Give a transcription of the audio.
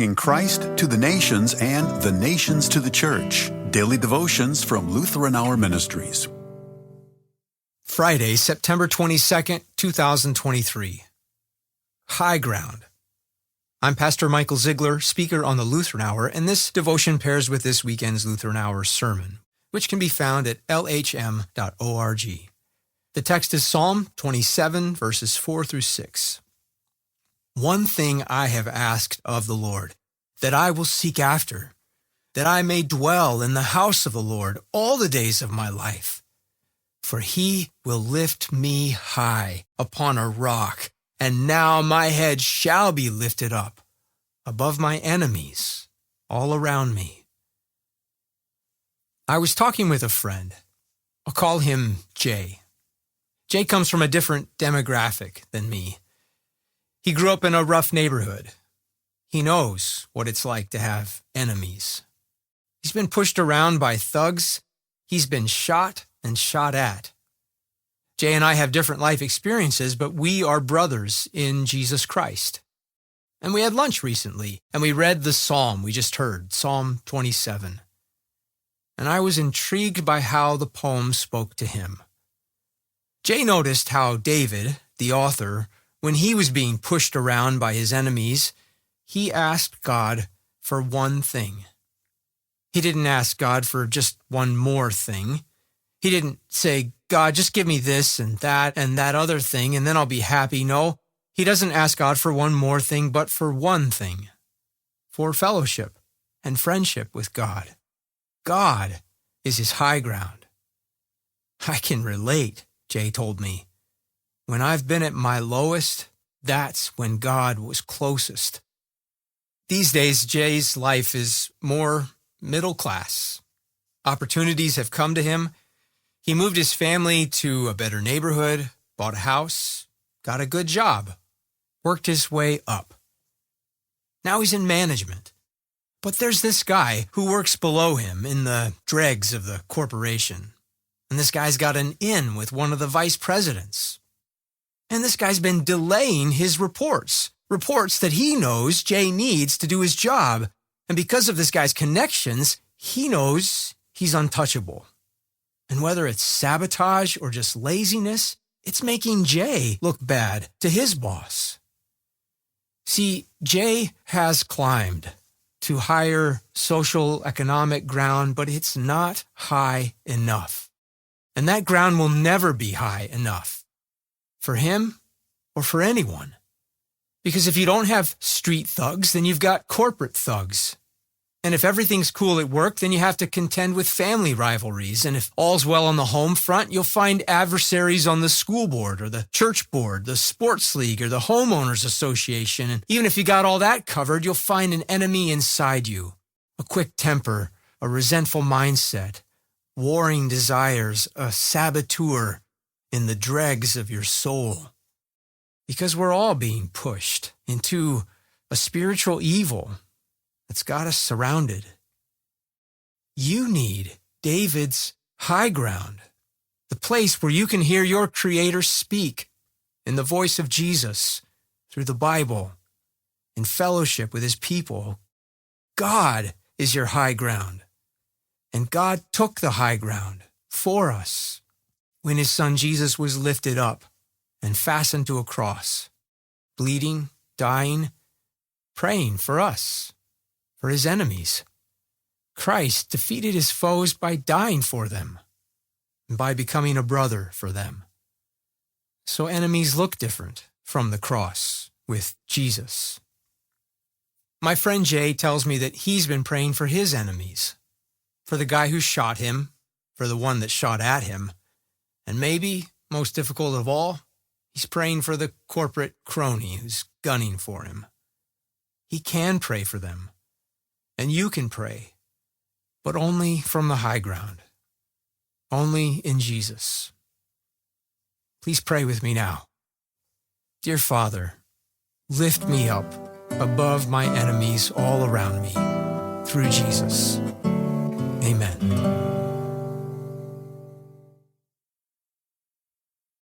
bringing Christ to the nations and the nations to the church. Daily devotions from Lutheran Hour Ministries. Friday, September 22nd, 2023. High Ground. I'm Pastor Michael Ziegler, speaker on the Lutheran Hour, and this devotion pairs with this weekend's Lutheran Hour sermon, which can be found at lhm.org. The text is Psalm 27, verses 4 through 6. One thing I have asked of the Lord, that I will seek after, that I may dwell in the house of the Lord all the days of my life. For he will lift me high upon a rock, and now my head shall be lifted up above my enemies all around me. I was talking with a friend. I'll call him Jay. Jay comes from a different demographic than me. He grew up in a rough neighborhood. He knows what it's like to have enemies. He's been pushed around by thugs. He's been shot and shot at. Jay and I have different life experiences, but we are brothers in Jesus Christ. And we had lunch recently, and we read the psalm we just heard, Psalm 27. And I was intrigued by how the poem spoke to him. Jay noticed how David, the author, when he was being pushed around by his enemies, he asked God for one thing. He didn't ask God for just one more thing. He didn't say, God, just give me this and that other thing, and then I'll be happy. No, he doesn't ask God for one more thing, but for one thing, for fellowship and friendship with God. God is his high ground. I can relate, Jay told me. When I've been at my lowest, that's when God was closest. These days, Jay's life is more middle class. Opportunities have come to him. He moved his family to a better neighborhood, bought a house, got a good job, worked his way up. Now he's in management. But there's this guy who works below him in the dregs of the corporation. And this guy's got an in with one of the vice presidents. And this guy's been delaying his reports that he knows Jay needs to do his job. And because of this guy's connections, he knows he's untouchable. And whether it's sabotage or just laziness, it's making Jay look bad to his boss. See, Jay has climbed to higher social economic ground, but it's not high enough. And that ground will never be high enough for him or for anyone. Because if you don't have street thugs, then you've got corporate thugs. And if everything's cool at work, then you have to contend with family rivalries. And if all's well on the home front, you'll find adversaries on the school board or the church board, the sports league or the homeowners association. And even if you got all that covered, you'll find an enemy inside you, a quick temper, a resentful mindset, warring desires, a saboteur in the dregs of your soul. Because we're all being pushed into a spiritual evil that's got us surrounded. You need David's high ground, the place where you can hear your Creator speak in the voice of Jesus through the Bible, in fellowship with his people. God is your high ground, and God took the high ground for us when his son Jesus was lifted up and fastened to a cross, bleeding, dying, praying for us, for his enemies. Christ defeated his foes by dying for them and by becoming a brother for them. So enemies look different from the cross with Jesus. My friend Jay tells me that he's been praying for his enemies, for the guy who shot him, for the one that shot at him, and maybe, most difficult of all, he's praying for the corporate crony who's gunning for him. He can pray for them, and you can pray, but only from the high ground, only in Jesus. Please pray with me now. Dear Father, lift me up above my enemies all around me through Jesus. Amen.